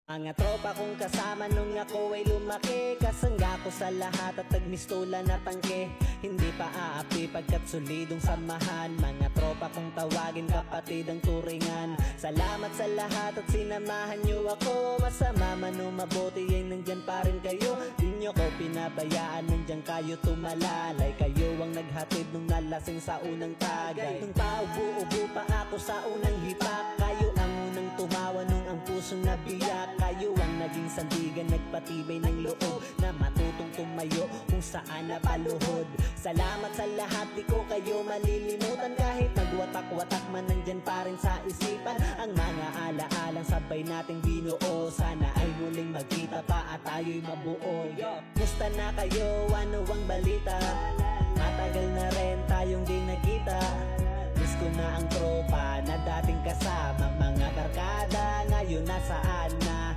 Mga tropa kong kasama nung ako ay lumaki, kasangga ko sa lahat at nagmistula na tangke. Hindi pa aapi pagkat solidong samahan. Mga tropa kong tawagin kapatid ang turingan. Salamat sa lahat at sinamahan nyo ako. Masama man o mabuti ay nandyan pa rin kayo. Di nyo ko pinabayaan, nandyan kayo tumalalay. Kayo ang naghatid nung nalasing sa unang tagay. Nung paubo-ubo pa ako sa unang hipak, kayo ang unang tumawa nung ang pusong nabiyak. Kayo ang naging sandigan, nagpatibay ng loob na matutong tumayo kung saan napaluhod. Salamat sa lahat, di ko kayo malilimutan. Kahit nagwatak-watak man, nandyan pa rin sa isipan ang mga alaalang sabay nating binuo. Sana ay muling magkita pa at tayo'y mabuo. Musta na kayo? Ano ang balita? Matagal na rin tayong di nagkita. Miss ko na ang tropa na dating kasama. Mga barkada ngayon nasaan na?